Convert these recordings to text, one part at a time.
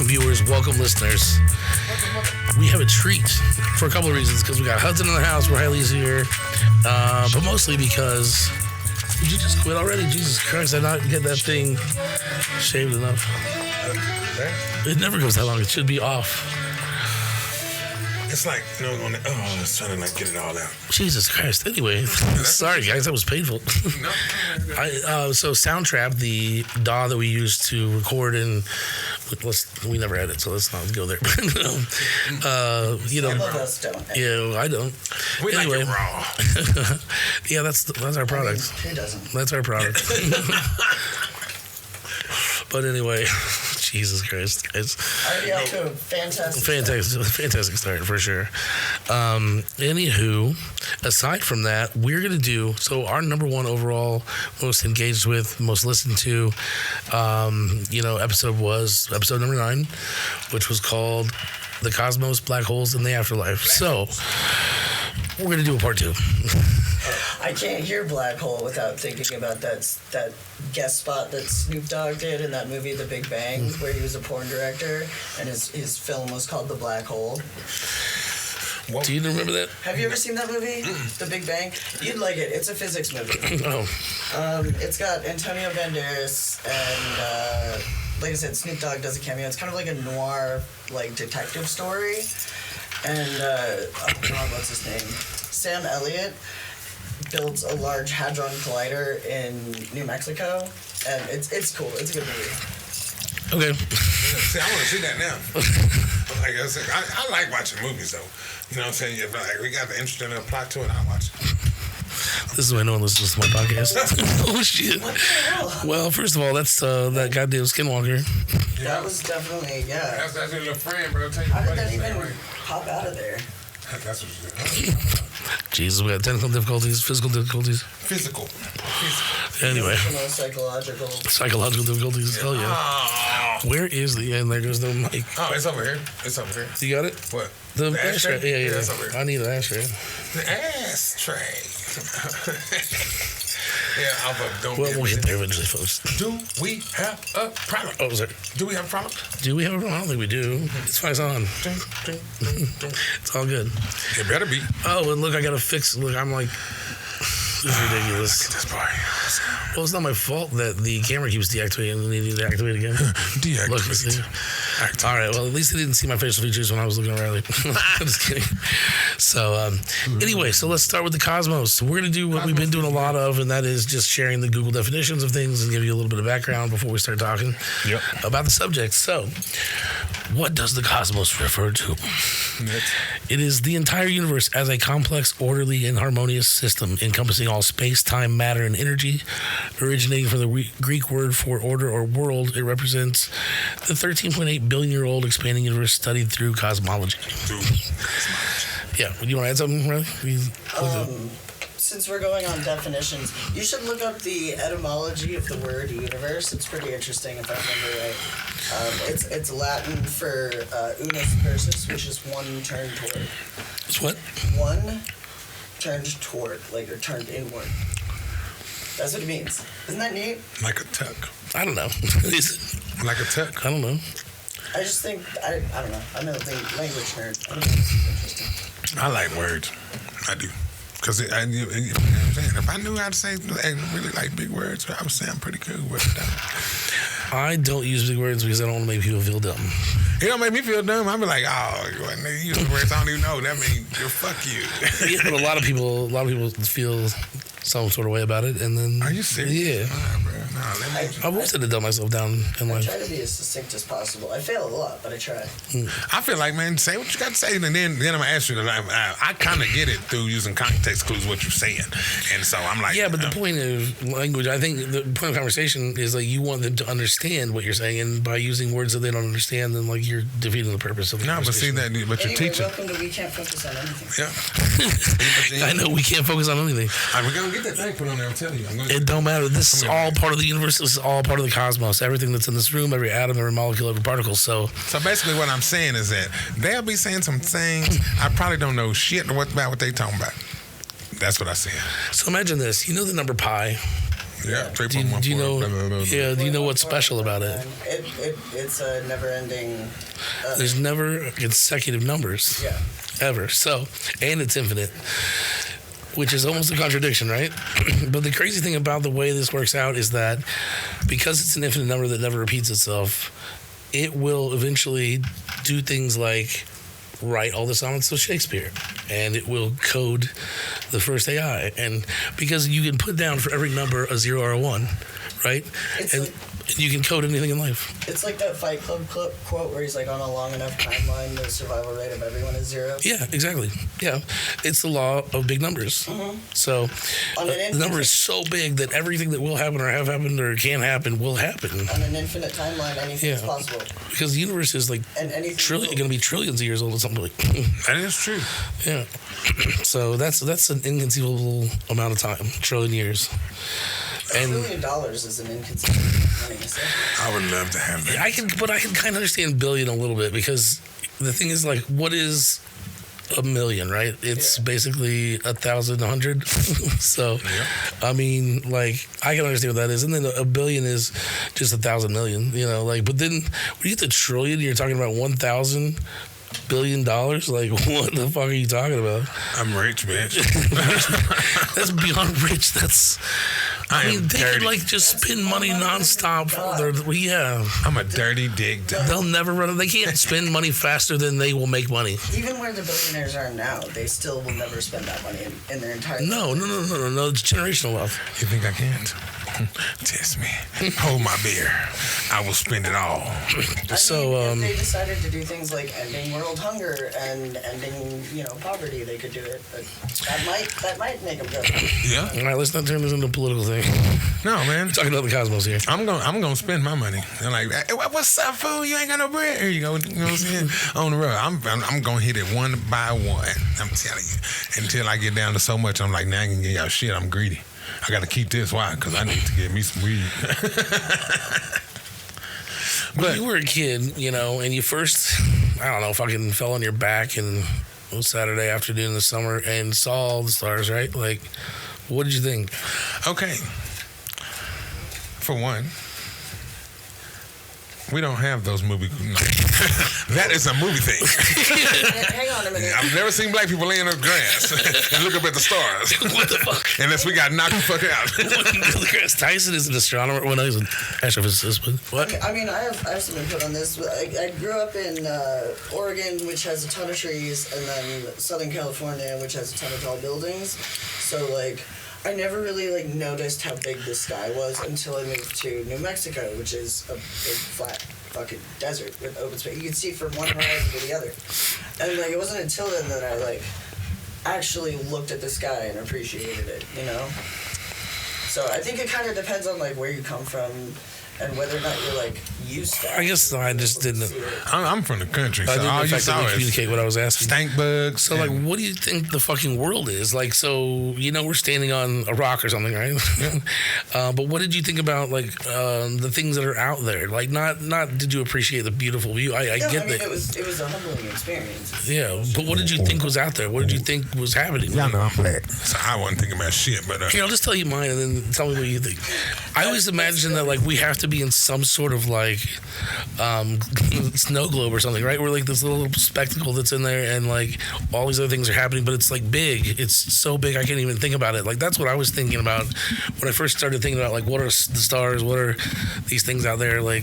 welcome viewers, welcome listeners. We have a treat for a couple of reasons, because we got Hudson in the house, Riley's here, but mostly because, did you just quit already? Jesus Christ, I not get that thing shaved enough. It never goes that long, it should be off. It's like, I was trying to get it all out. Jesus Christ. Anyway, sorry guys, that was painful. So Soundtrap, the DAW that we used to record in, we never had it, so let's not go there. Some of us don't. Yeah, I don't. We anyway. like it raw. Yeah, that's our product. Who doesn't? That's our product. But anyway, Jesus Christ, guys. Already off to a fantastic start for sure. Anywho, aside from that, we're gonna do our number one overall, most engaged with, most listened to, episode was episode number 9, which was called "The Cosmos, Black Holes, and the Afterlife." So we're gonna do a part 2. I can't hear Black Hole without thinking about that guest spot that Snoop Dogg did in that movie The Big Bang, where he was a porn director and his film was called The Black Hole. Do you remember that? Have you ever seen that movie, The Big Bang? You'd like it. It's a physics movie. Oh. It's got Antonio Banderas and, like I said, Snoop Dogg does a cameo. It's kind of like a noir, detective story. And, what's his name? Sam Elliott builds a large hadron collider in New Mexico, and it's cool. It's a good movie. Okay. See, I want to see that now. Like I said, I like watching movies, though. You know what I'm saying? We got the interesting plot to it, I'll watch it. This is why no one listens to my podcast. Oh, shit. What the hell? Well, first of all, that's that goddamn Skinwalker. Yeah. That was definitely, yeah. That's your little friend, bro. How did that even pop out of there? That's what you did. Jesus, we got technical difficulties, physical difficulties. Physical. Anyway. Psychological difficulties. Hell yeah. Oh. Where is the end? There goes the mic. Oh, it's over here. You got it? What? The ashtray? Yeah. That's over here. I need an ashtray. The ashtray. Yeah, Alpha, don't we'll get there eventually, folks. Do we have a product? Oh, sorry. Do we have a product? Do we have a product? I don't think we do. It's fine. It's on. It's all good. It better be. Oh, and look, I got to fix. Look, I'm like, this is ridiculous. Look at this boy. Well, it's not my fault that the camera keeps deactivating and they need to activate again. Deactivate. Look, all right, well, at least they didn't see my facial features when I was looking around. I'm just kidding. So, anyway, so let's start with the cosmos. We're going to do what we've been doing a lot of, and that is just sharing the Google definitions of things and give you a little bit of background before we start talking about the subject. So, what does the cosmos refer to? It is the entire universe as a complex, orderly, and harmonious system encompassing all space, time, matter, and energy. Originating from the Greek word for order or world, it represents the 13.8 billion-year-old expanding universe studied through cosmology. Yeah, do you want to add something, Riley? Since we're going on definitions, you should look up the etymology of the word universe. It's pretty interesting, if I remember right. It's Latin for unus versus, which is one turned toward. It's what? One turned toward, or turned inward. That's what it means. Isn't that neat? Like a tuck. I don't know. Like a tuck. I don't know. I just think, I don't know. I'm a language nerd. I think it's interesting. I like words. I do. Because you know what I'm saying? If I knew how to say really like big words, I would sound pretty good with it. I don't use big words because I don't want to make people feel dumb. It don't make me feel dumb. I'll be like, oh, you use words I don't even know. That means fuck you. Yeah, but a lot of people feel some sort of way about it, and then. Are you serious? Yeah. Nah, bro. I wanted to dumb myself down in life. I try to be as succinct as possible. I fail a lot, but I try. I feel like, man, say what you got to say, and then I'm gonna ask you. I kind of get it through using context clues what you're saying, and so I'm like, yeah. But the point of language, I think, the point of conversation is you want them to understand what you're saying, and by using words that they don't understand, then you're defeating the purpose of the conversation. But you're teaching. Welcome to We Can't Focus on Anything. Yeah. I know we can't focus on anything. We're gonna get that thing put on there. I'm telling you. It don't matter. This is all part of the universe. This is all part of the cosmos. Everything that's in this room, every atom, every molecule, every particle. So basically what I'm saying is that they'll be saying some things I probably don't know shit about what they talking about. That's what I said. So imagine this. You know the number pi? Yeah, Do you know? Yeah. Do you know what's special about it? It's a never-ending. There's never consecutive numbers. Yeah. Ever. So, and it's infinite, which is almost a contradiction, right? But the crazy thing about the way this works out is that because it's an infinite number that never repeats itself, it will eventually do things like write all the sonnets of Shakespeare, and it will code the first AI. And because you can put down for every number a 0 or a 1, right? And you can code anything in life. It's like that Fight Club quote where he's like, on a long enough timeline, the survival rate of everyone is 0. Yeah, exactly. Yeah. It's the law of big numbers. Mm-hmm. So the number is so big that everything that will happen or have happened or can happen will happen. On an infinite timeline, anything is possible. Because the universe is like going to be trillions of years old at some point. That is true. Yeah. So that's an inconceivable amount of time, trillion years. $1 trillion is an inconceivable money. I would love to have that. I can kind of understand billion a little bit, because the thing is, like, what is a million, right? It's basically 1,000, 100. So, I mean, like, I can understand what that is. And then a billion is just 1,000 million, you know, like, but then when you get to trillion, you're talking about 1,000 billion dollars. Like, what the fuck are you talking about? I'm rich, bitch. That's beyond rich. I mean, they could like just spend money nonstop. Oh I'm a dirty dig dog. They'll never run. They can't spend money faster than they will make money. Even where the billionaires are now, they still will never spend that money in their entire life. No. It's generational wealth. You think I can't? Test me. Hold my beer. I will spend it all. If they decided to do things like ending world hunger and ending, poverty, they could do it. But that might make them go. Yeah. All right, let's not turn this into a political thing. No, man. We're talking about the cosmos here. I'm gonna spend my money. They're like, hey, what's up, fool? You ain't got no bread. Here you go. You know what I'm saying? On the road. I'm gonna hit it one by one. I'm telling you. Until I get down to so much, I'm like, now I can get y'all shit. I'm greedy. I got to keep this. Why? Because I need to get me some weed. When you were a kid, and you first, I don't know, fucking fell on your back and it was Saturday afternoon in the summer and saw all the stars, right? Like, what did you think? Okay. For one, we don't have those movie. No. That is a movie thing. Hang on a minute. I've never seen black people laying on the grass and look up at the stars. What the fuck? Unless we got knocked the fuck out. Tyson is an astronomer. Well, no, he's an astrophysicist. But what? I mean, I have some input on this. I grew up in Oregon, which has a ton of trees, and then Southern California, which has a ton of tall buildings. So, like, I never really noticed how big the sky was until I moved to New Mexico, which is a big flat fucking desert with open space. You can see from one horizon to the other. And it wasn't until then that I actually looked at the sky and appreciated it, So I think it kind of depends on where you come from and whether or not you're used to it. I guess I just didn't. I'm from the country, so I didn't all you saw effectively is communicate what I was asking. stank bugs. So, what do you think the fucking world is? We're standing on a rock or something, right? But what did you think about, the things that are out there? Not did you appreciate the beautiful view? I get that. It was a humbling experience. Yeah, but what did you think was out there? What did you think was happening? Y'all know I'm black. So I wasn't thinking about shit, but... Here, I'll just tell you mine and then tell me what you think. I always imagine that, we have to be in some sort of, snow globe or something, right? Where, this little spectacle that's in there and, all these other things are happening, but it's, big. It's so big I can't even think about it. That's what I was thinking about when I first started thinking about, what are the stars? What are these things out there? I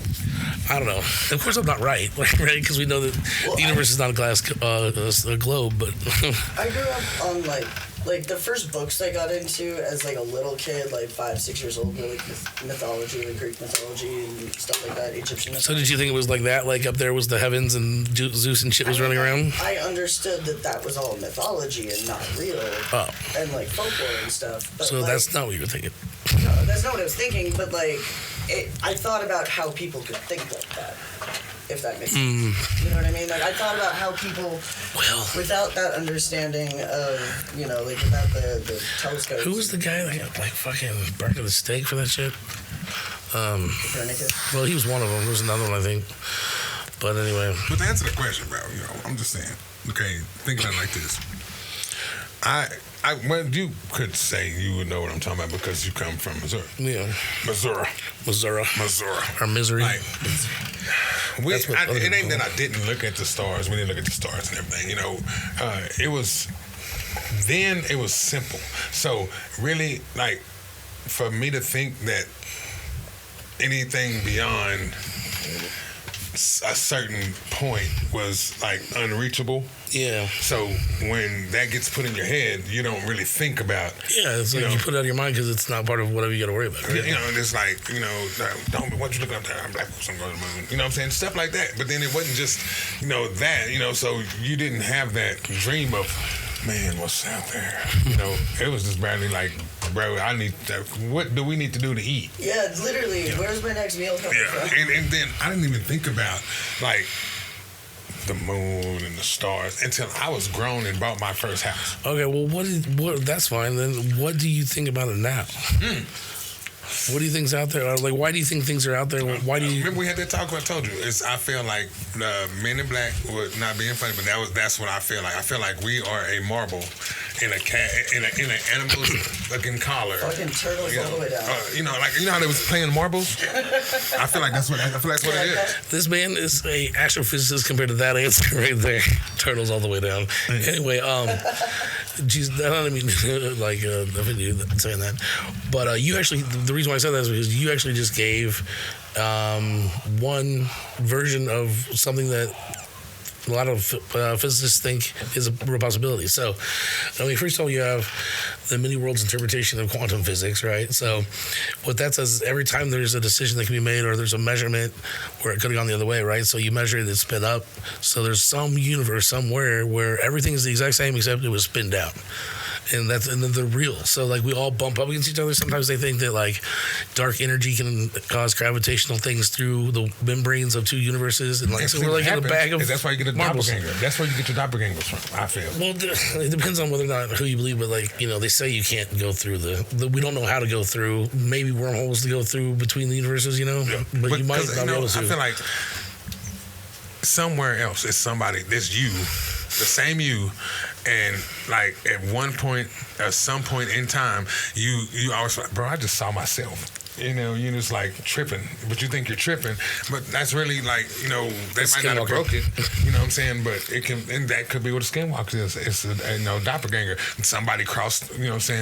don't know. Of course, I'm not right, right? Because we know that the universe is not a glass a globe, but... I grew up on, the first books I got into as, a little kid, 5-6 years old, were, mythology, Greek mythology and stuff like that, Egyptian mythology. So did you think it was like that? Up there was the heavens and Zeus and shit was running around? I understood that was all mythology and not real. Oh. And, folklore and stuff. But, so that's not what you were thinking? No, that's not what I was thinking, but, I thought about how people could think like that. If that makes sense. You know what I mean? I thought about how people, without that understanding of, without the telescope. Who was the guy that got, fucking burnt at the stake for that shit? Copernicus? Well, he was one of them. There was another one, I think. But anyway. But to answer the question, bro, I'm just saying, okay, think about it like this. Well, you could say you would know what I'm talking about because you come from Missouri. Yeah. Missouri. Or misery. Like, it ain't that I didn't look at the stars. We didn't look at the stars and everything. It was simple. So really, like, for me to think that anything beyond a certain point was like unreachable. Yeah. So when that gets put in your head, you don't really think about. Yeah, it's like you put it out of your mind because it's not part of whatever you got to worry about. Right? And it's like, don't what you looking up there? I'm black folks, I'm going to the moon. You know what I'm saying? Stuff like that. But then it wasn't just, that. So you didn't have that dream of, man, what's out there? It was just barely like, bro, what do we need to do to eat? Yeah, it's literally, where's my next meal coming from? And then I didn't even think about, like, the moon and the stars until I was grown and bought my first house. Okay, well, that's fine. Then what do you think about it now? What do you think's out there? Like, why do you think things are out there? Why do you remember we had that talk? I told you. I feel like Men in Black was not being funny, but that's what I feel like. I feel like we are a marble in an animal's looking collar. Fucking turtles all the way down. How they was playing marbles. I feel like that's what it is. This man is a astrophysicist compared to that answer right there. Turtles all the way down. Anyway, geez, I don't mean offend you saying that, but you actually, the reason why I said that is because you actually just gave one version of something that a lot of physicists think is a real possibility. So, first of all, you have the many worlds interpretation of quantum physics, right? So, what that says is every time there's a decision that can be made or there's a measurement where it could have gone the other way, right? So you measure it, it's spin up. So there's some universe somewhere where everything is the exact same except it was spinned out. And then they're real. So like we all bump up against each other. Sometimes they think that like dark energy can cause gravitational things through the membranes of two universes, and so we're like in a bag of. That's why you get a doppelganger. That's where you get your doppelgangers from. I feel. Well, it depends on whether or not who you believe, but they say you can't go through we don't know how to go through. Maybe wormholes to go through between the universes, Yeah. But you might not be able to. I feel like somewhere else is somebody. There's you, the same you. And like at some point in time, you always like, bro, I just saw myself. You're just like tripping, but you think you're tripping, but that's really like, they might not have broke it, you know what I'm saying? But it can, and that could be what a skinwalker is. It's a doppelganger. Somebody crossed,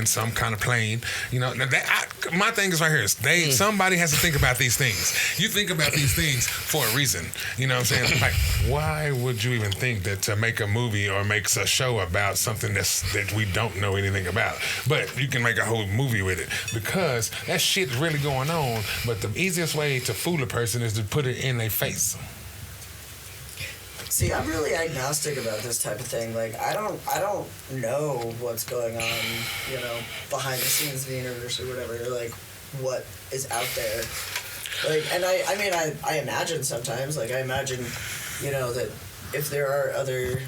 some kind of plane, my thing is right here is somebody has to think about these things. You think about these things for a reason, you know what I'm saying? Like, why would you even think that to make a movie or make a show about something that we don't know anything about, but you can make a whole movie with it because that shit's really going on, but the easiest way to fool a person is to put it in their face. See, I'm really agnostic about this type of thing. Like, I don't know what's going on, behind the scenes of the universe or whatever. Like, what is out there. Like, and I imagine sometimes, that if there are other,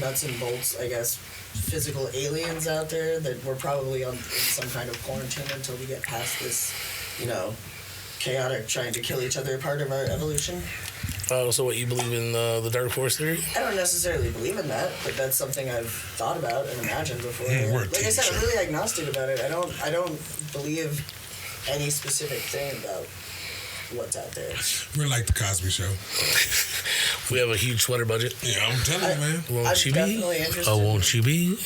nuts and bolts, I guess, physical aliens out there, that we're probably in some kind of quarantine until we get past this, chaotic trying to kill each other part of our evolution. So what, you believe in the Dark Force theory? I don't necessarily believe in that, but that's something I've thought about and imagined before. Like I said, I'm really agnostic about it. I don't believe any specific thing about what's out there. We're like the Cosby Show. We have a huge sweater budget. Yeah, I'm telling you, man. Won't you be? Interested Won't you be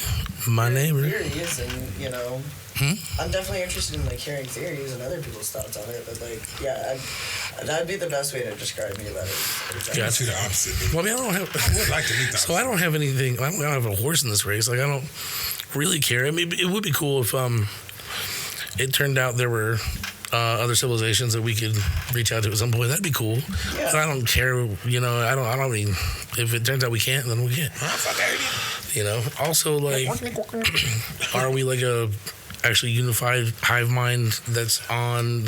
my neighbor? Theories and I'm definitely interested in hearing theories and other people's thoughts on it. But that'd be the best way to describe me about it. Yeah, I see the opposite. Well, I would like to meet that. So I don't have anything. I don't have a horse in this race. I don't really care. I mean, it would be cool if it turned out there were other civilizations that we could reach out to at some point. That'd be cool. Yeah. But I don't care. I don't mean, if it turns out we can't, then we can't. Also, are we like a actually unified hive mind that's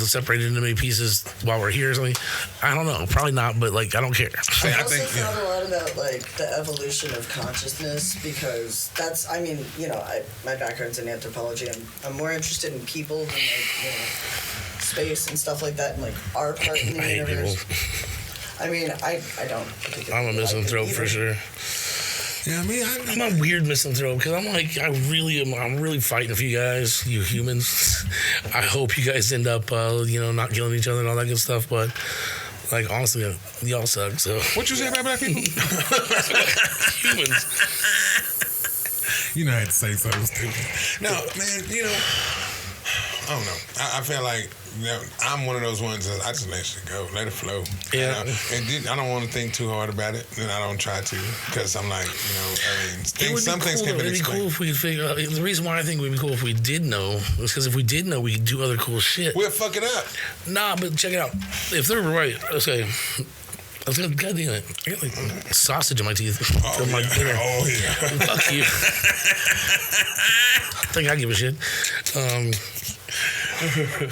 separated into many pieces while we're here or something? I don't know. Probably not, but I don't care. I also thought a lot about the evolution of consciousness, because that's, my background's in anthropology. I'm more interested in people than space and stuff like that, and our part in the universe. I don't. I'm a misanthrope for sure. Yeah, I mean, I'm a weird misanthrope because I'm really fighting for you guys, you humans. I hope you guys end up, not killing each other and all that good stuff. But like, honestly, y'all suck. So what you say about black people? Humans. You know, I had to say something stupid. No, man, I don't know. I feel like I'm one of those ones that I just let shit go, let it flow. Yeah. I don't want to think too hard about it, and I don't try to, because I'm like, some things can be It'd be cool if we could figure out. The reason why I think it would be cool if we did know is because if we did know, we could do other cool shit. We'll fuck it up. Nah, but check it out. If they're right, okay. I was God damn it. I got like sausage in my teeth from my dinner. Oh, yeah. Fuck you. I think I give a shit.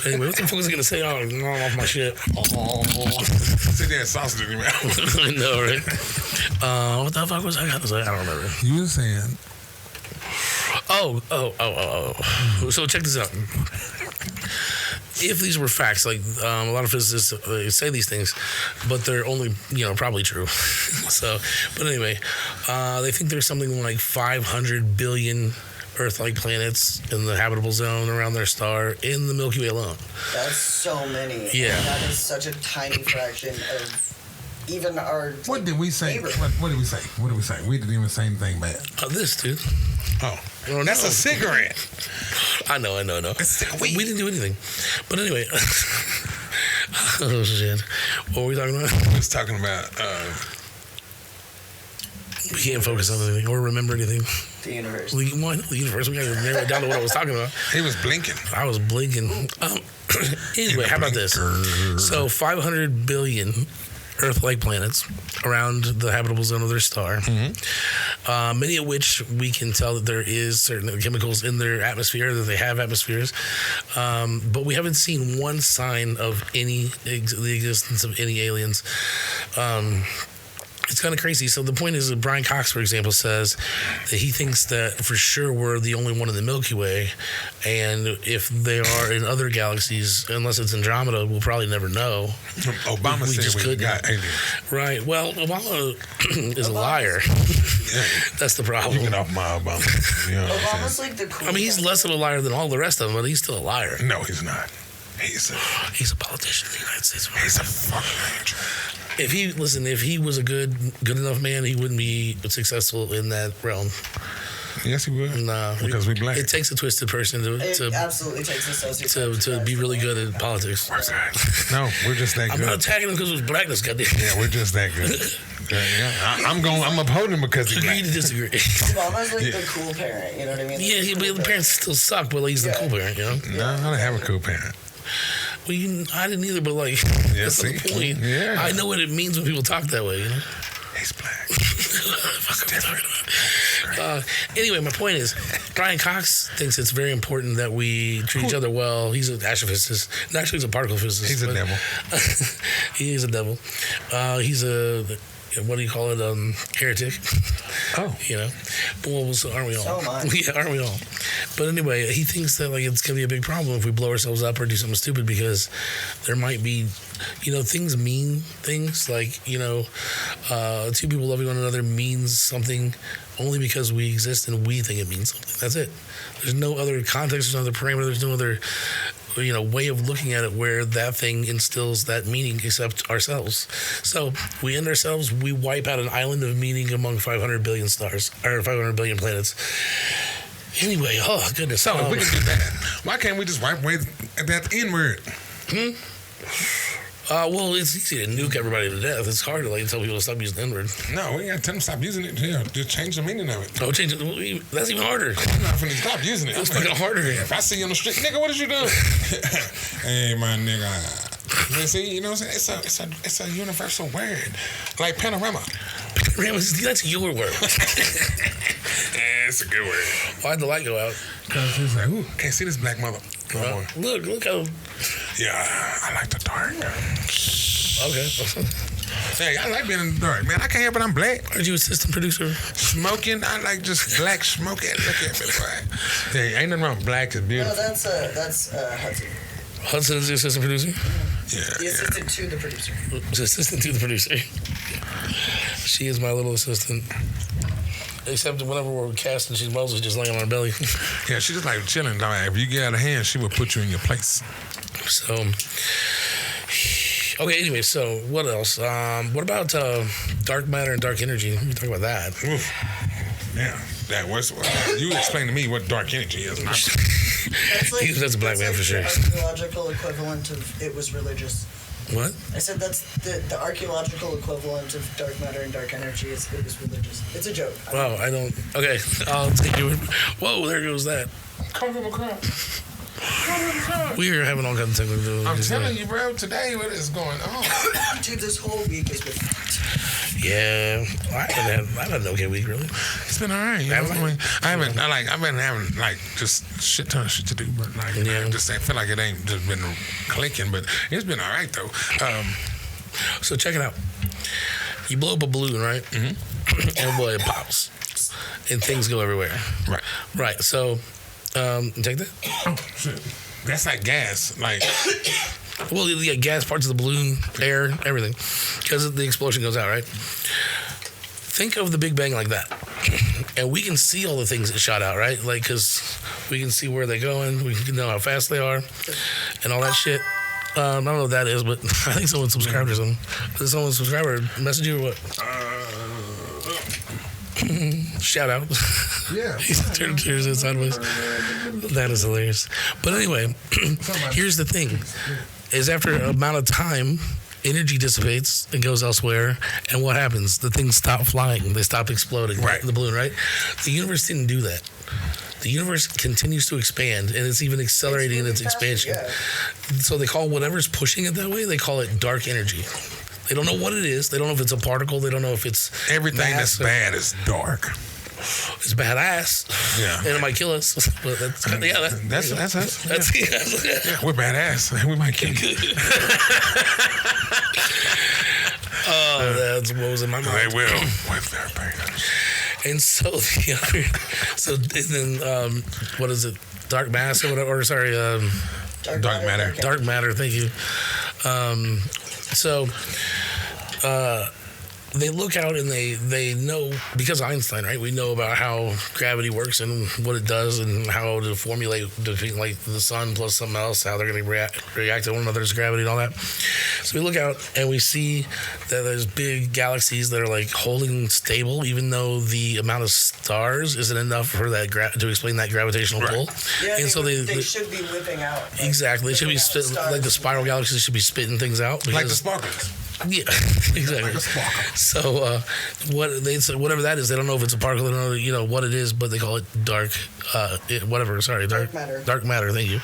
Anyway, what the fuck was I going to say? Oh, no, I'm off my shit. Sit there and sausage in your mouth. I know, right? What the fuck was I going to say? I don't remember. You were saying. Oh. So check this out. If these were facts, like a lot of physicists say these things, but they're only, probably true. But anyway, they think there's something like 500 billion Earth-like planets in the habitable zone around their star in the Milky Way alone. That's so many. Yeah. And that is such a tiny fraction of even our. What did we say? What did we say? What did we say? We didn't even say anything bad. This, dude. Oh, that's a cigarette. I know. We didn't do anything. But anyway. Oh, shit. What were we talking about? We was talking about... we can't focus on anything or remember anything. The universe. The universe. We got to narrow it down to what I was talking about. He was blinking. I was blinking. Anyway, how about this? So 500 billion Earth-like planets around the habitable zone of their star, many of which we can tell that there is certain chemicals in their atmosphere, that they have atmospheres, but we haven't seen one sign of the existence of any aliens. It's kind of crazy. So the point is that Brian Cox, for example, says that he thinks that for sure we're the only one in the Milky Way, and if they are in other galaxies, unless it's Andromeda, we'll probably never know. Obama said we got aliens. Right. Well, Obama is a liar. That's the problem. You get off my Obama. Obama's like the cool. I mean, he's less of a liar than all the rest of them, but he's still a liar. No, he's not. He's a politician in the United States. He's a fucking angel. If he was a good enough man, he wouldn't be successful in that realm. Yes, he would. No, because we black. It takes a twisted person to absolutely takes a sociopath to be really good at politics. No, we're just that good. I'm not attacking him because of his blackness, goddamn. Yeah, we're just that good. I'm upholding him because he's agree black. to disagree. Obama's like the cool parent, you know what I mean? Yeah, but the parents still suck, but he's the cool parent, No, I don't have a cool parent. Well, I didn't either, but that's the point. Yeah. I know what it means when people talk that way, He's black. Fuck am I talking about? Anyway, my point is, Brian Cox thinks it's very important that we treat each other well. He's an astrophysicist. Actually, he's a particle physicist. He's a devil. He is a devil. He's a... what do you call it? Heretic. Oh. Well, so aren't we all? So am I. Yeah, aren't we all? But anyway, he thinks that it's going to be a big problem if we blow ourselves up or do something stupid, because there might be, things mean things. Two people loving one another means something only because we exist and we think it means something. That's it. There's no other context, there's no other parameter, there's no other way of looking at it where that thing instills that meaning except ourselves. So we end ourselves, we wipe out an island of meaning among 500 billion stars, or 500 billion planets. Anyway, oh goodness. So if we can do that, why can't we just wipe away that N-word? Well, it's easy to nuke everybody to death. It's hard to tell people to stop using the N-word. No, we got to tell them to stop using it. Yeah, just change the meaning of it. Oh, change it. That's even harder. I'm not finna stop using it. It's fucking harder. If I see you on the street, nigga, what did you do? Hey, my nigga. See, you know what I'm saying? It's a universal word, like panorama. That's your word. Yeah, it's a good word. Why'd the light go out? Because it's like, ooh, can't see this black mother. Look how. Yeah, I like the dark. Okay. Hey, I like being in the dark, man. I can't help it. I'm black. Aren't you assistant producer? Smoking, I like just black smoking. Look at me, boy. Hey, ain't nothing wrong. Black is beautiful. No, that's Hudson. Hudson is the assistant producer? Yeah. The assistant to the producer. The assistant to the producer. She is my little assistant. Except whenever we're casting, she's mostly just laying on her belly. Yeah, she's just like chilling. Like, if you get out of hand, she will put you in your place. So, okay. Anyway, so what else? What about dark matter and dark energy? We can talk about that. Oof. Yeah, that was. You explain to me what dark energy is. That's a black man for sure. The archaeological equivalent of it was religious. What? I said that's the archaeological equivalent of dark matter and dark energy. It was religious. It's a joke. Wow, I don't. Okay, I'll take you. Whoa, there goes that. Come from a crowd. We are having all kinds of technical difficulties. I'm telling you, bro. Today, what is going on? Dude, this whole week has been fucked. Yeah, I haven't had an okay week really. It's been all right. You know? I've been having like just shit ton of shit to do, but like Yeah. I just feel like it ain't just been clicking. But it's been all right though. So check it out. You blow up a balloon, right? Mm-hmm. And boy, it pops, and things go everywhere. Right. Right. So, take that. Oh shit. That's like gas. Like Well, you get gas, parts of the balloon, air, everything, because the explosion goes out, right? Think of the Big Bang like that, and we can see all the things that shot out, right? Like, because we can see where they're going, we can know how fast they are, and all that shit. I don't know what that is, but I think someone subscribed or something. Did someone subscribe or message you or what? Shout out. yeah. He's turned his head sideways. That is hilarious. But anyway, here's the thing. Is after an amount of time, energy dissipates and goes elsewhere, and what happens? The things stop flying. They stop exploding. Right. The balloon, right? The universe didn't do that. The universe continues to expand, and it's even accelerating in its expansion. Yeah. So they call whatever's pushing it that way, they call it dark energy. They don't know what it is. They don't know if it's a particle. They don't know if it's everything that's bad is dark. It's badass. Yeah. And it might kill us. But that's us. That's us. That's Yeah, we're badass. We might kill you. Oh, that's what was in my mind. They will with their painters. And so the other, and then what is it? Dark mass or whatever? Or sorry, Dark matter. Dark matter. Thank you. They look out and they know, because Einstein, right? We know about how gravity works and what it does and how to formulate between like the sun plus something else, how they're going to react to one another's gravity and all that. So we look out and we see that there's big galaxies that are like holding stable, even though the amount of stars isn't enough for that to explain that gravitational pull. Yeah, and so they should be whipping out. Like, exactly. They should be like the spiral galaxies should be spitting things out. Because, Like the sparklers. Yeah, exactly. Like a sparkle. So whatever that is, they don't know if it's a particle. They don't know, what it is, but they call it dark, dark matter. Dark matter. Thank you.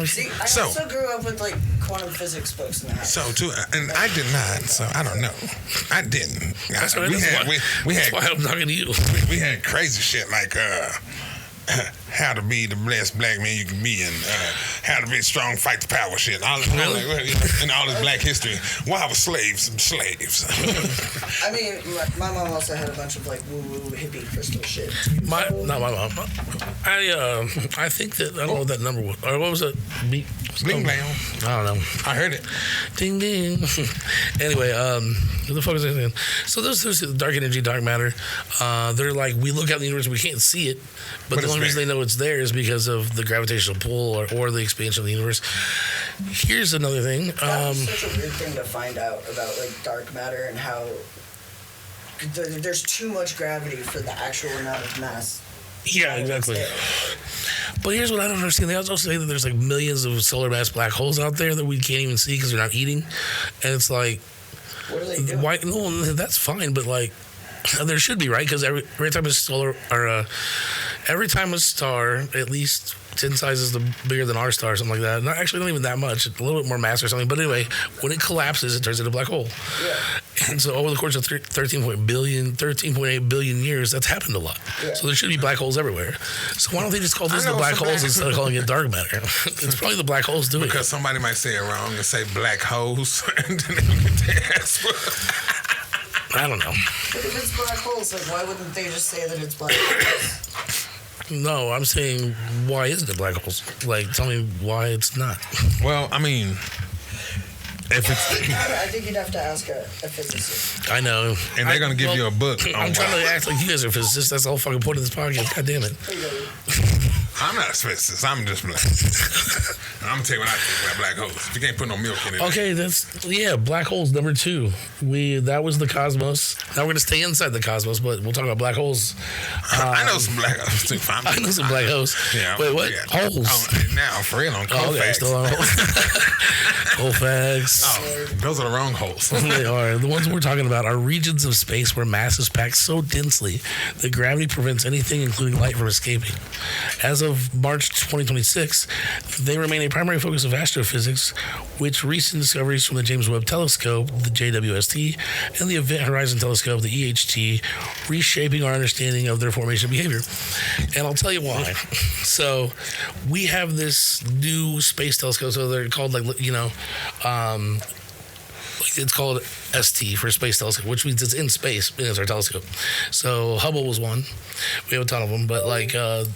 See, I also grew up with like quantum physics books in the house. So too, and I did not. So I don't know. I didn't. That's we had why I'm talking to you. We had crazy shit like how to be the best black man you can be, and how to be strong, fight the power shit. And all this black history. Why were slaves slaves? I mean, my mom also had a bunch of like woo-woo hippie crystal shit. Not my mom. I think that I don't know what that number was. Or what was it? Bling blang. I don't know. I heard it. Ding ding. Anyway, what the fuck is I saying? So there's dark energy, dark matter. They're like, we look out in the universe, we can't see it, but the only reason they know it's there is because of the gravitational pull or the expansion of the universe. Here's another thing. That's such a weird thing to find out about like dark matter and how there's too much gravity for the actual amount of mass. Yeah, exactly. But here's what I don't understand. They also say that there's like millions of solar mass black holes out there that we can't even see because they're not eating. And it's like, what are they doing? why? No, that's fine, but like, there should be, right? Because every time a solar or every time a star, at least 10 sizes bigger than our star, or something like that. Not even that much, a little bit more mass or something. But anyway, when it collapses, it turns into a black hole. Yeah. And so over the course of 13.8 billion years, that's happened a lot. Yeah. So there should be black holes everywhere. So why don't they just call this the black holes instead of calling it dark matter? It's probably the black holes doing it. Because somebody might say it wrong and say black holes, and then they get their ass I don't know. But if it's black holes, like why wouldn't they just say that it's black holes? No, I'm saying, why isn't it black holes? Like, tell me why it's not. Well, I mean, If it's, I think you'd have to ask a physicist. I know. and they're gonna give you a book. I'm on trying why. to act like you guys are physicists. That's the whole fucking point of this podcast. God damn it. There you go. I'm not a physicist. I'm just black. I'm gonna tell you what I think about black holes. You can't put no milk in it. Okay, black holes number 2. That was the cosmos. Now we're gonna stay inside the cosmos, but we'll talk about black holes. I know some black holes too. I know some black holes. Yeah. Wait, what? Yeah. Holes. Oh, now for real on Oh, okay, Colfax. still on holes. Colfax. Oh, those are the wrong holes. They are. The ones we're talking about are regions of space where mass is packed so densely that gravity prevents anything, including light, from escaping. As of March 2026, they remain a primary focus of astrophysics, which recent discoveries from the James Webb Telescope, the JWST, and the Event Horizon Telescope, the EHT, reshaping our understanding of their formation behavior. And I'll tell you why. So we have this new space telescope, so they're called it's called ST for Space Telescope, which means it's in space and it's our telescope. So Hubble was one. We have a ton of them, but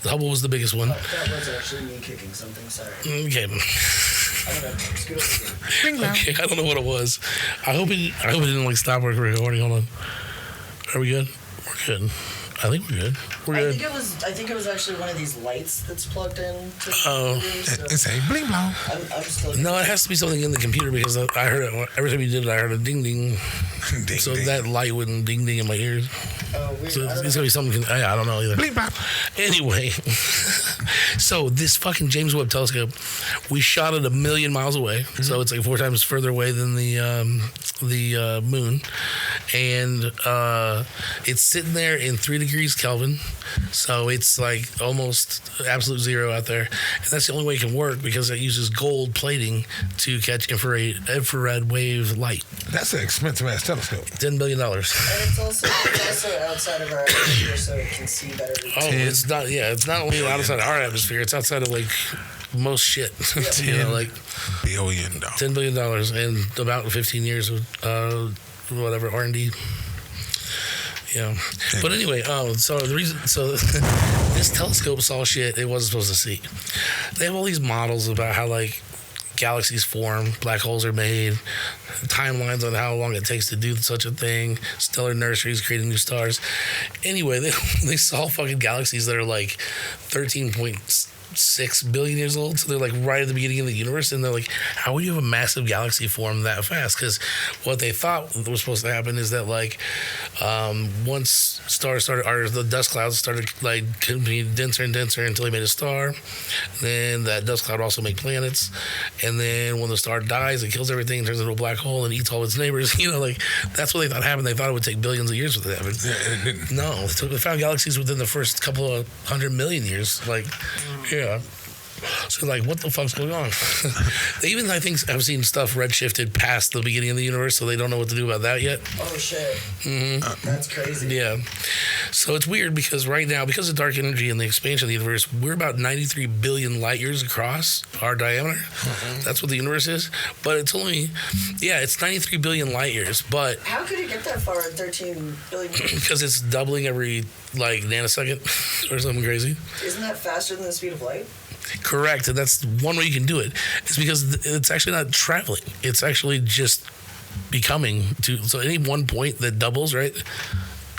Hubble was the biggest one. That was actually me kicking something. Sorry. Okay. I don't know. Scoot over here. Okay, I don't know what it was. I hope it didn't stop our recording. Hold on. Are we good? We're good. I think we're good. We're I good. think it was actually one of these lights that's plugged in. To Oh. the computer, so It's a bling blong. I'm still. No, it has to be something in the computer because I heard it every time you did it. I heard a ding ding. Ding, So ding. that light wouldn't ding ding in my ears. Oh, weird. So I don't it's know. gonna be something. I don't know either. Bling blong. Anyway, so this fucking James Webb Telescope, we shot it 1 million miles away, so it's like 4 times further away than the moon, and it's sitting there in 3 degrees Kelvin, so it's like almost absolute zero out there, and that's the only way it can work because it uses gold plating to catch infrared wave light. That's an expensive ass telescope. $10 billion. And it's also outside of our atmosphere, so it can see better. Oh, it's not. Yeah, it's not only outside our atmosphere; it's outside of most shit. $10 $billion. $10 billion and about 15 years of whatever R&D. Yeah, but anyway, so this telescope saw shit it wasn't supposed to see. They have all these models about how galaxies form, black holes are made, timelines on how long it takes to do such a thing, stellar nurseries creating new stars. Anyway, they saw fucking galaxies that are 13.6 billion years old, so they're right at the beginning of the universe, and they're like, how would you have a massive galaxy form that fast? Because what they thought was supposed to happen is that once stars started, or the dust clouds started getting denser and denser until they made a star, then that dust cloud also make planets, and then when the star dies, it kills everything, turns into a black hole, and eats all its neighbors. That's what they thought happened. They thought it would take billions of years for that to happen. Yeah, it didn't. No, they found galaxies within the first couple of 100 million years. Yeah. So what the fuck's going on? They even, I think, have seen stuff redshifted past the beginning of the universe, so they don't know what to do about that yet. Oh shit. That's crazy. Yeah. So it's weird because right now, because of dark energy and the expansion of the universe, we're about 93 billion light years across our diameter. That's what the universe is. But it's only, it's 93 billion light years. But How could it get that far at 13 billion? because it's doubling every nanosecond or something crazy. Isn't that faster than the speed of light? Correct, and that's one way you can do it. It's because it's actually not traveling. It's actually just becoming to. So any one point that doubles, right?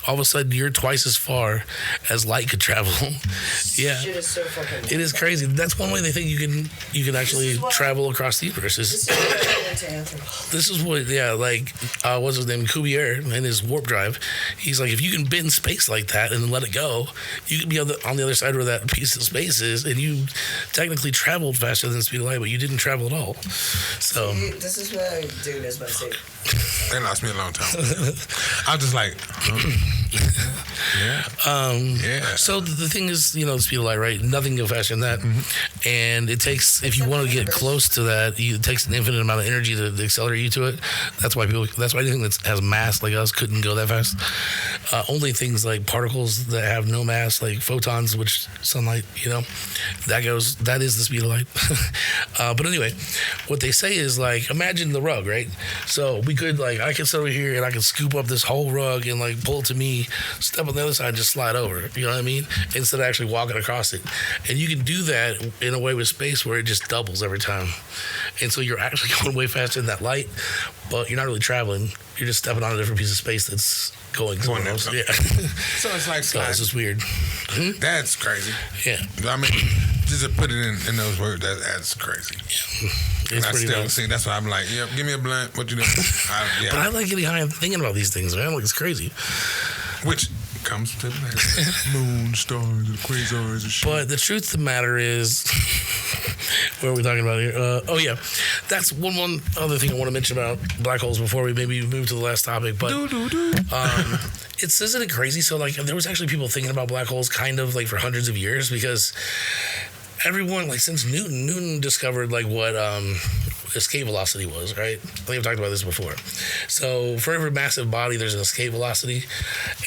All of a sudden, you're twice as far as light could travel. Yeah, Shit is so fucking. it is crazy. That's one way they think you can actually travel across the universe. This is what I get into anthropology. This is what, what's his name? Cuvier and his warp drive. He's like, if you can bend space like that and then let it go, you can be on the other side where that piece of space is, and you technically traveled faster than the speed of light, but you didn't travel at all. So This is what I do as my safe. They lost me a long time. I was just like, yeah. So the thing is, the speed of light, right? Nothing can go faster than that. And it takes, if you want to get close to that, it takes an infinite amount of energy to accelerate you to it. That's why anything that has mass like us couldn't go that fast. Only things like particles that have no mass, like photons, which sunlight, that is the speed of light. But anyway, what they say is imagine the rug, right? So we could I could sit over here and I could scoop up this whole rug and pull it to me me, step on the other side, and just slide over. You know what I mean? Instead of actually walking across it. And you can do that in a way with space where it just doubles every time. And so you're actually going way faster than that light, but you're not really traveling. You're just stepping on a different piece of space that's going somewhere else. Yeah. So it's like So it's just weird. That's crazy. Yeah. I mean, just to put it in those words, that's crazy. It's I pretty still nice. see. That's why I'm like, yep. Give me a blunt. What you doing? But I like getting high and thinking about these things, man. Like, it's crazy. Which comes to the moon, stars, and quasars and shit. But the truth of the matter is, what are we talking about here? Oh, yeah. That's one other thing I want to mention about black holes before we maybe move to the last topic. But isn't it crazy? So, like, there was actually people thinking about black holes kind of like for hundreds of years because everyone, like, since Newton discovered, like, what escape velocity was, right? I think I've talked about this before. So for every massive body, there's an escape velocity.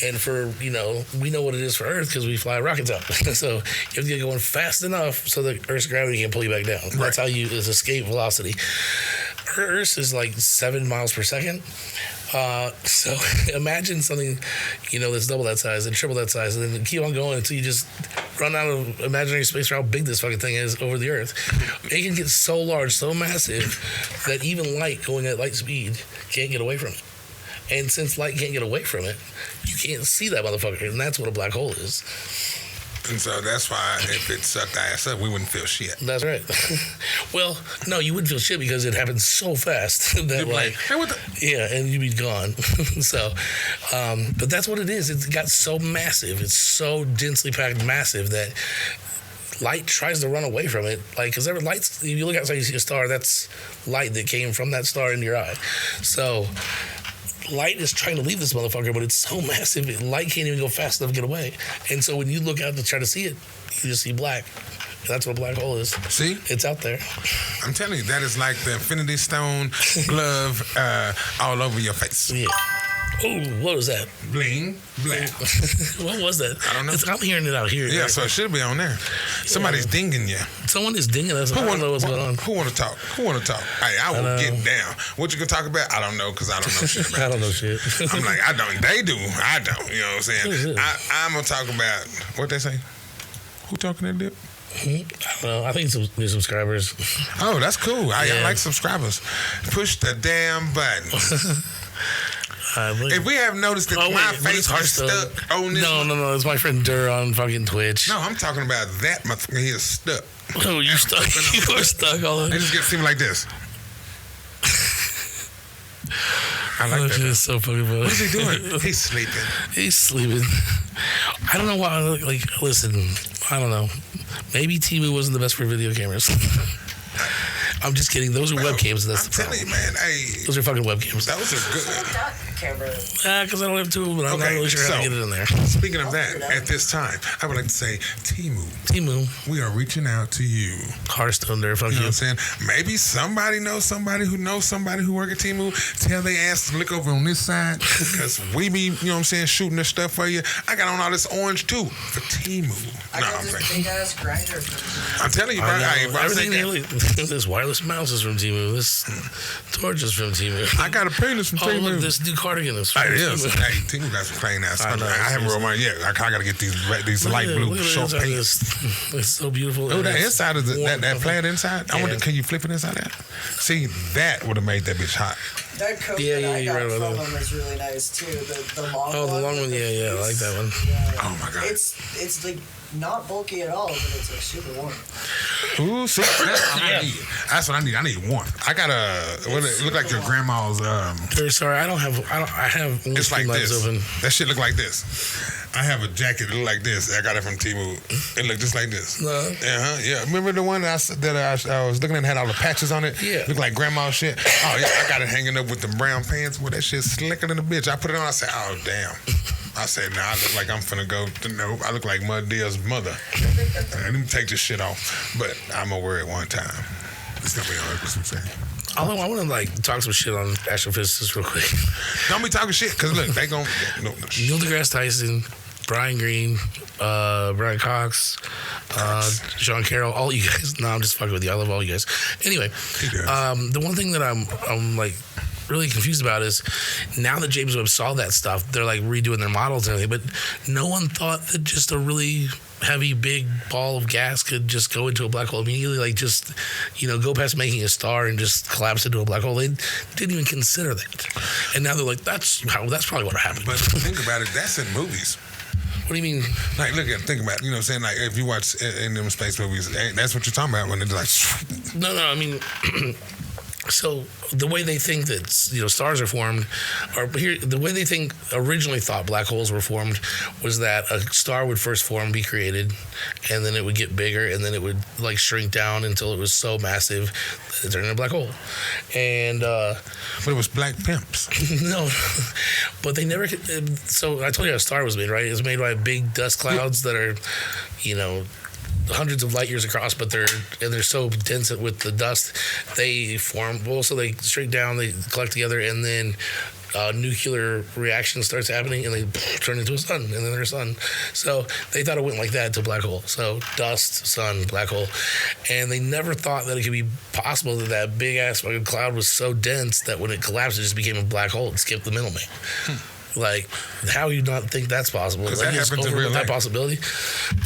And for, we know what it is for Earth because we fly rockets up. So you have to get going fast enough so that Earth's gravity can pull you back down. Right. That's how it's escape velocity. Earth is like 7 miles per second. So imagine something, that's double that size and triple that size, and then keep on going until you just run out of imaginary space for how big this fucking thing is over the Earth. It can get so large, so massive, that even light going at light speed can't get away from it. And since light can't get away from it, you can't see that motherfucker, and that's what a black hole is. And so that's why if it sucked ass up, we wouldn't feel shit. That's right. Well, no, you wouldn't feel shit because it happened so fast that You'd be like, hey, what the? Yeah, and you'd be gone. So, but that's what it is. It's got so massive. It's so densely packed massive that light tries to run away from it. Like, because if you look outside, you see a star, that's light that came from that star into your eye. So light is trying to leave this motherfucker, but it's so massive, light can't even go fast enough to get away. And so when you look out to try to see it, you just see black. And that's what a black hole is. See? It's out there. I'm telling you, that is like the Infinity Stone glove all over your face. Yeah. Oh, what was that? Bling, bling. What was that? I don't know. I'm hearing it out here. Yeah, so it should be on there. Somebody's dinging you. Someone is dinging us. I don't know what's going on. Who want to talk? Hey, I will get down. What you can talk about? I don't know because I don't know shit about I don't know shit. I'm like, I don't. They do. I don't. You know what I'm saying? I'm going to talk about, what they say? Who talking that dip? I don't know. I think some new subscribers. Oh, that's cool. I like subscribers. Push the damn button. If we have noticed that my face is stuck on this. No. It's my friend Durr on fucking Twitch. No, I'm talking about that motherfucker. He is stuck. Oh, you're stuck. You are stuck all the They just get seem like this. I like that. It's so fucking funny. What is he doing? He's sleeping. He's sleeping. I don't know why. Like, listen, I don't know. Maybe Temu wasn't the best for video cameras. I'm just kidding. Those are webcams. That's the problem. I'm telling you, man. Hey, those are fucking webcams. That was a good. Because I don't have two, but I'm not really sure how to get it in there. Speaking of that, at this time, I would like to say, Temu, we are reaching out to you. Hearthstone there, fuck you. You know what I'm saying? Maybe somebody knows somebody who work at Temu. Tell their ass to look over on this side because we be, you know what I'm saying, shooting this stuff for you. I got on all this orange too for Temu. I got this big ass grinder. I'm telling you, bro. Everything. This wireless mouse is from Temu. This torch is from Temu. I got a penis from Temu. Look, this new cardigan is from It is. Hey, Temu got some plain ass. I haven't rolled mine yet. I gotta get these light blue short pants. It's so beautiful. Oh, that inside is that flat inside. I wonder, can you flip it inside out? See, that would have made that bitch hot. That coat that I got from him is really nice too. The long one. Oh, the long one. Yeah, I like that one. Yeah. Oh my god. It's like not bulky at all, but it's like super warm. Ooh, see, that's what I need. That's what I need. I need one. I got it look like your grandma's. Sorry, I have. It's like this. Open. That shit look like this. I have a jacket that look like this. I got it from Temu. It looked just like this. No. Yeah. Remember the one that I was looking at had all the patches on it? Yeah. Looked like grandma's shit. Oh yeah, I got it hanging up with the brown pants. Well, that shit's slicker than a bitch. I put it on. I said, oh damn. I said, nah, I look like I'm finna go. No, I look like Mud Deal's mother. Let me take this shit off. But I'm gonna wear it one time. It's gonna be 100%. Although I want to talk some shit on astrophysicists real quick. Don't be talking shit, cause look, they gon' Neil deGrasse Tyson, Brian Greene, Brian Cox, Sean Carroll, all you guys. No, I'm just fucking with you. I love all you guys. Anyway, the one thing that I'm like really confused about is now that James Webb saw that stuff, they're like redoing their models and everything, but no one thought that just a really heavy big ball of gas could just go into a black hole immediately, like just go past making a star and just collapse into a black hole. They didn't even consider that, and now they're like, that's probably what happened. But think about it, that's in movies. What do you mean? Like, think about it. You know what I'm saying? Like, if you watch in them space movies, that's what you're talking about when they're like. No, I mean. So the way they think that stars are formed, or here the way they originally thought black holes were formed, was that a star would first form, be created, and then it would get bigger, and then it would like shrink down until it was so massive that it turned into a black hole. And but it was black pimps. No, but they never. So I told you how a star was made, right? It was made by big dust clouds that are, hundreds of light years across, but they're so dense with the dust, they form. Well, so they shrink down, they collect together, and then nuclear reaction starts happening, and they turn into a sun, and then they're a sun. So they thought it went like that to a black hole. So dust, sun, black hole, and they never thought that it could be possible that big ass fucking cloud was so dense that when it collapsed, it just became a black hole and skipped the middleman. Like, how you not think that's possible? Because like, that happens in real life. That possibility.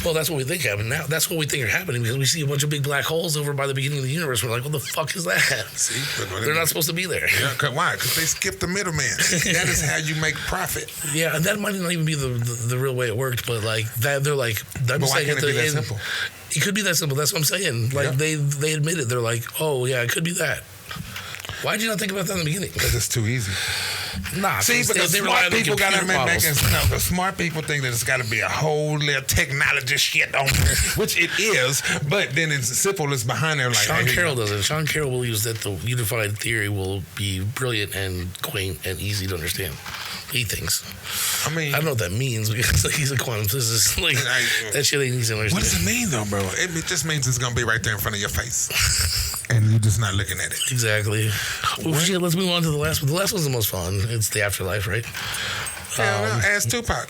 Well, that's what we think happened. Now, that's what we think are happening because we see a bunch of big black holes over by the beginning of the universe. We're like, what the fuck is that? See, they're not supposed to be there. Yeah, why? Because they skipped the middleman. That is how you make profit. Yeah, and that might not even be the real way it worked, but like that, they're like, but why can't it be that simple? It could be that simple. That's what I'm saying. Like they admit it. They're like, oh yeah, it could be that. Why did you not think about that in the beginning? Because it's too easy. Nah, see, but the smart people got to make the smart people think that it's got to be a whole little technology shit on there, which it is. But then it's simple. It's behind there. Like Sean Carroll does it. Sean Carroll believes that the unified theory will be brilliant and quaint and easy to understand. He thinks. I mean, I don't know what that means because like, he's a quantum physicist. Like that shit ain't easy to understand. What does it mean though, bro? It just means it's gonna be right there in front of your face, and you're just not looking at it. Exactly. Well, shit, let's move on to the last one. The last one's the most fun. It's the afterlife, right? Ask Tupac.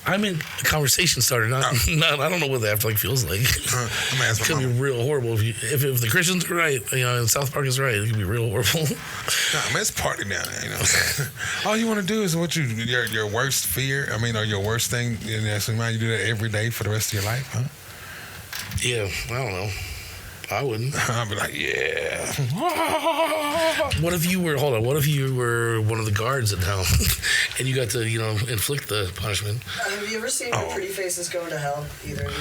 I mean, the conversation started. I don't know what the afterlife feels like. I'm gonna ask it could be real horrible if the Christians are right, and South Park is right. It could be real horrible. Nah, man, it's party now. All you want to do is what your worst fear. I mean, or your worst thing. So you do that every day for the rest of your life, huh? Yeah, I don't know. I wouldn't. I'd be like, yeah. What if you were one of the guards in hell and you got to, inflict the punishment? Have you ever seen Pretty Faces Go to Hell? Either of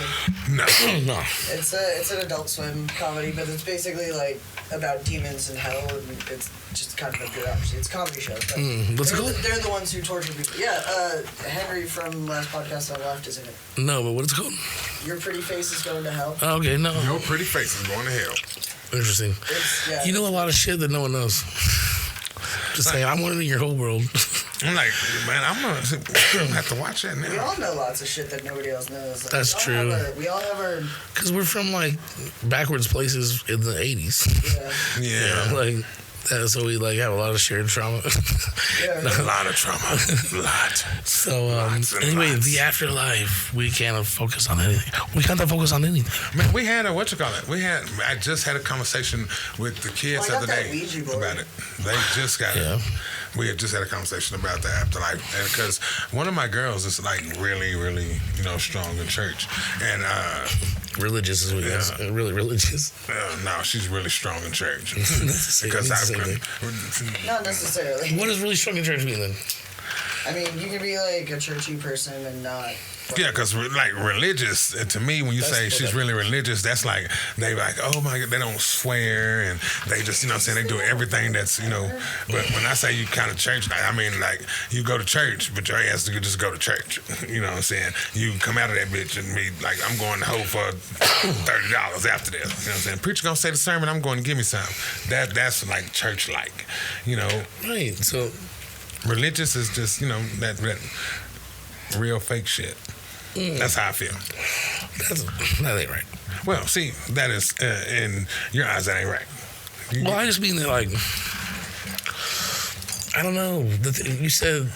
you? No. No. It's an Adult Swim comedy, but it's basically like about demons and hell, and it's just kind of a good opportunity. It's a comedy show. What's it called? They're the ones who torture people. Yeah, Henry from last podcast on left is in it. No, but what is it called? Your Pretty Face is Going to Hell. Oh, okay, no. Your pretty face is going to hell. Interesting. You know a lot of shit that no one knows. Just saying, I'm wondering your whole world. I'm like, man, I'm gonna have to watch that now. We all know lots of shit that nobody else knows. Like, That's true. We all have our. Because we're from like backwards places in the 80s. Yeah. Like. So we have a lot of shared trauma. A lot of trauma. A lot. So anyway, the afterlife, we can't focus on anything. We can't focus on anything. Man, we had I just had a conversation with the kids the other day about it. They just got it. We had just had a conversation about the afterlife, and because one of my girls is like really, really, strong in church, and religious is what it is. Really religious. No, she's really strong in church. Because not necessarily. What does really strong in church mean then? I mean, you can be like a churchy person and not. Yeah, because like religious, to me, when you say she's really religious, that's like they like, oh my God, they don't swear and they just, they do everything that's, But when I say you kind of church, I mean like you go to church, but your ass to just go to church. You know what I'm saying? You come out of that bitch and be like, I'm going to hoe for $30 after this. You know what I'm saying? Preacher gonna say the sermon, I'm going to give me some. That's like church like, Right. So religious is just, that real fake shit. That's how I feel. That ain't right. Well, see, that is, in your eyes, that ain't right. Well, I just mean that, like, I don't know. You said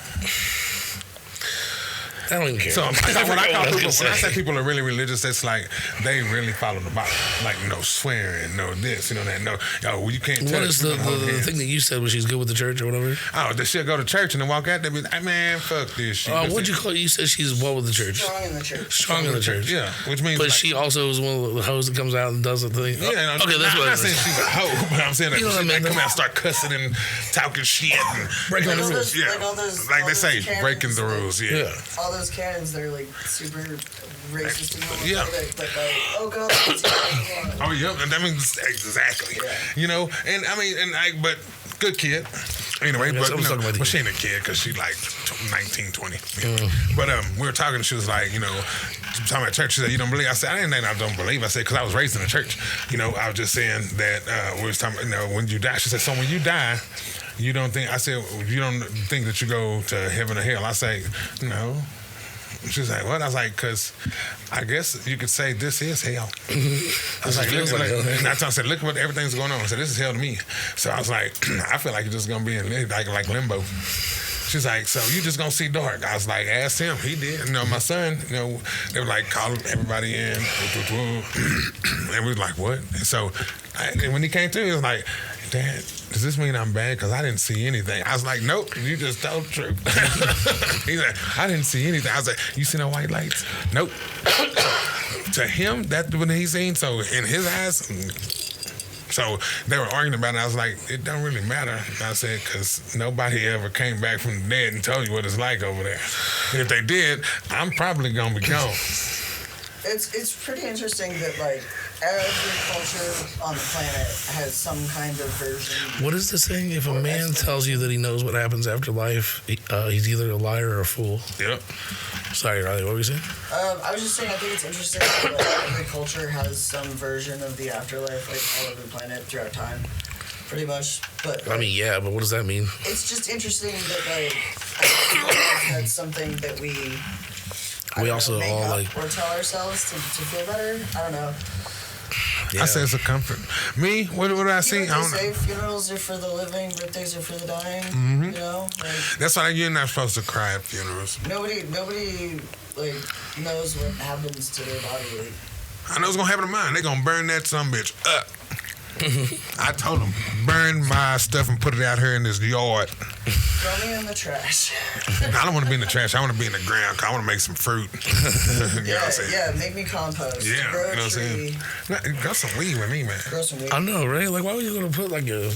I don't even care. So when I say. say people are really religious, it's like they really follow the Bible. Like no swearing, no this, that, no. Yo, you can't. What is the thing that you said when she's good with the church or whatever? Oh, she'll go to church and then walk out there and be like, man, fuck this shit. What'd you call it? You said she's what with the church? Strong in the church. Strong in the church. Yeah, which means. But like, she also is one of the hoes that comes out and does the thing. Yeah, okay, that's what I'm not saying she's a hoe, but I'm saying that You know what I they mean? come out and start cussing and talking shit and Breaking the all rules. those- yeah, like all those- like all they those say, Karens, breaking the rules. Yeah. All those Karens, they're like super racist and homophobic, Yeah. but like, oh god, that's what Oh yeah, and that means exactly. Yeah. And I mean, but good kid. Anyway, Yeah, but so I'm talking about well, the she ain't a kid because she like 19, 20. Yeah. But we were talking. She was like, she was talking about church. She said, "You don't believe?" I said, "I didn't think I don't believe." I said, "Because I was raised in the church." I was just saying that we was talking. When you die, she said, "So when you die, you don't think?" I said, "You don't think that you go to heaven or hell?" I say, "No." She's like, "What?" I was like, "Because I guess you could say this is hell." I was like, and I said, "Look what everything's going on." I said, "This is hell to me." So I was like, "I feel like you're just gonna be in like limbo." She's like, "So you just gonna see dark?" I was like, "Ask him." He did. My son, they were like calling everybody in, and we was like, "What?" And so, and when he came through, he was like, "Dad, does this mean I'm bad? Because I didn't see anything." I was like, "Nope, you just told the truth." He's like, "I didn't see anything." I was like, "You see no white lights?" Nope. To him, that's what he seen. So in his eyes, so they were arguing about it. I was like, "It don't really matter." I said, "Because nobody ever came back from the dead and told you what it's like over there. If they did, I'm probably gonna be gone." It's pretty interesting that like every culture on the planet has some kind of version. What is the saying? If a man tells you that he knows what happens after life, he's either a liar or a fool. Yep. Sorry, Riley, what were you saying? I was just saying, I think it's interesting that like, every culture has some version of the afterlife, like all over the planet throughout time, pretty much. But I mean, yeah, but what does that mean? it's just interesting that like every life had something that we Also make all up like, or tell ourselves to feel better. I don't know. yeah. I said it's a comfort. Me, what do I see? You know I what don't they know. say? Funerals are for the living, birthdays are for the dying. Like, That's why you're not supposed to cry at funerals. nobody like knows what happens to their body. Like, I know it's gonna happen to mine. They gonna burn that some bitch up. I told them, burn my stuff and put it out here in this yard. throw me in the trash. I don't want to be in the trash. I want to be in the ground. 'Cause I want to make some fruit. You know what I'm saying? Yeah, make me compost. Yeah, Grow you know what I'm a tree. saying? Got some weed with me, man. Grow some weed. I know, right? Like, why were you gonna put like a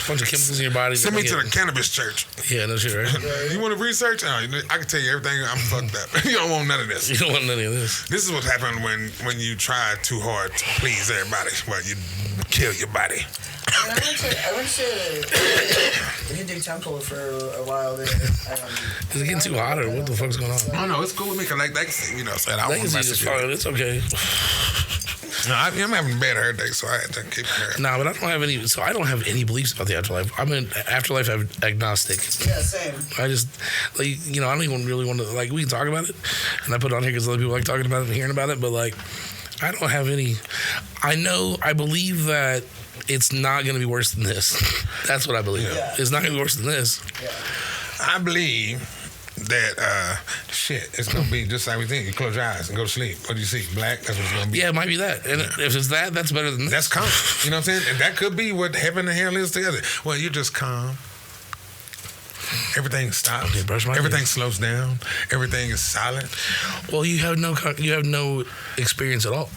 bunch of chemicals in your body? Send me Like to it- the cannabis church. Yeah, no shit, right? You want to research? I can tell you everything. I'm fucked up. You don't want none of this. You don't want any of this. This is what happened when you try too hard to please everybody. Well, you kill your body. I went to Hindu temple for a while there. Is it getting too hot or what the fuck's going on? Oh no, it's cool with me. Cause like said, I don't want Legacy to is mess fine. with It's okay. you. No, I'm having bad hair day, so I had to keep hair. Nah, but I don't have any. So I don't have any beliefs about the afterlife. I'm an afterlife agnostic. Yeah, same. I just like I don't even really want to like. We can talk about it, and I put it on here because other people like talking about it and hearing about it. But like, I don't have any. I believe that it's not going to be worse than this. That's what I believe. Yeah. It's not going to be worse than this. Yeah. I believe that it's gonna be just like we think. You close your eyes and go to sleep. What do you see? Black. That's what it's gonna be. Yeah, it might be that. And if it's that, that's better than this. That's calm. You know what I'm saying? And that could be what heaven and hell is together. Well, you're just calm. Everything stops. Okay, brush my Everything teeth. slows down. Everything is silent. Well, you have no experience at all.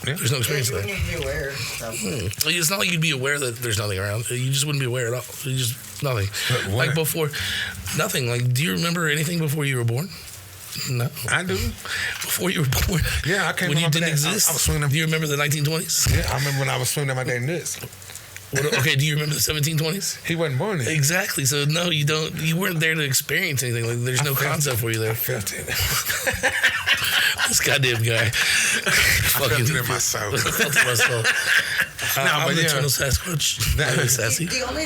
Yeah. There's no Yeah, experience you there. wouldn't even be aware. of that. Like, it's not like you'd be aware that there's nothing around. You just wouldn't be aware at all. You just nothing. But what? Like before, nothing. Like, do you remember anything before you were born? No. I do. Before you were born. Yeah, I came When from you up didn't there. exist. I was swinging. Do you remember the 1920s? Yeah, I remember when I was swinging my day nuts. Okay. Do you remember the 1720s? He wasn't born then. Exactly. So no, you don't. You weren't there to experience anything. Like, there's no concept for you there. I felt it. This goddamn guy. I felt it in my soul. I felt it in my soul. I'm but the yeah. eternal Sasquatch. That is sassy. The only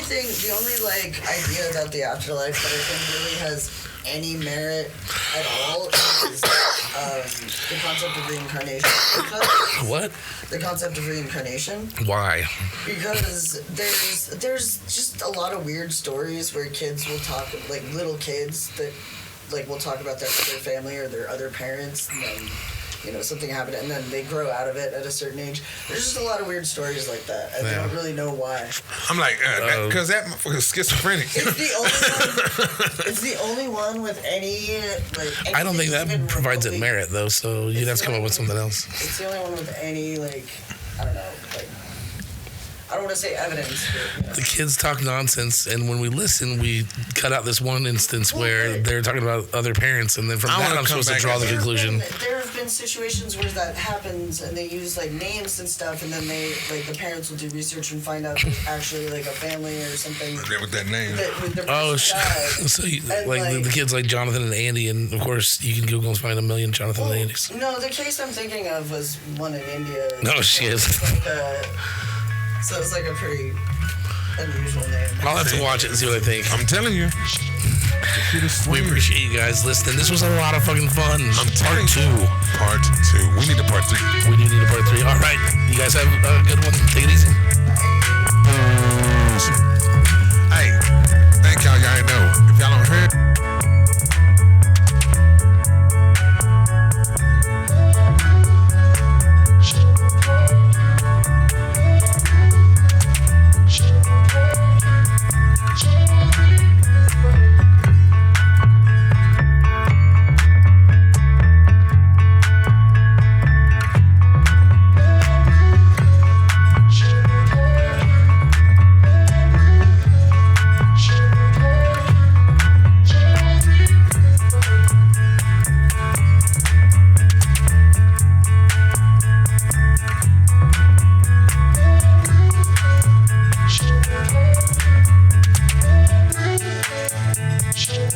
like idea about the afterlife that I think really has any merit at all is the concept of reincarnation. What? The concept of reincarnation. Why? Because there's just a lot of weird stories where kids will talk, like little kids that like will talk about their other family or their other parents, and then something happened, and then they grow out of it at a certain age. There's just a lot of weird stories like that. I don't really know why. I'm like, because that motherfucker's schizophrenic. It's the only one with any I don't think that provides it merit though. So you'd have to come up with something else. It's the only one with any I don't know, I don't want to say evidence, but, The kids talk nonsense, and when we listen, we cut out this one instance where they're talking about other parents, and then from that I'm supposed to draw the conclusion. There have been situations where that happens, and they use names and stuff, and then they the parents will do research and find out there's actually a family or something with that name. So the kids like Jonathan and Andy, and of course you can Google and find a million Jonathan and Andys. No, the case I'm thinking of was one in India. No shit. So it's a pretty unusual name. I'll have to watch it and see what I think. I'm telling you. We appreciate you guys listening. This was a lot of fucking fun. Part two. We need a part 3. We do need a part 3. All right. You guys have a good one. Take it easy. Hey, thank y'all. Y'all already know. If y'all don't hear Shit.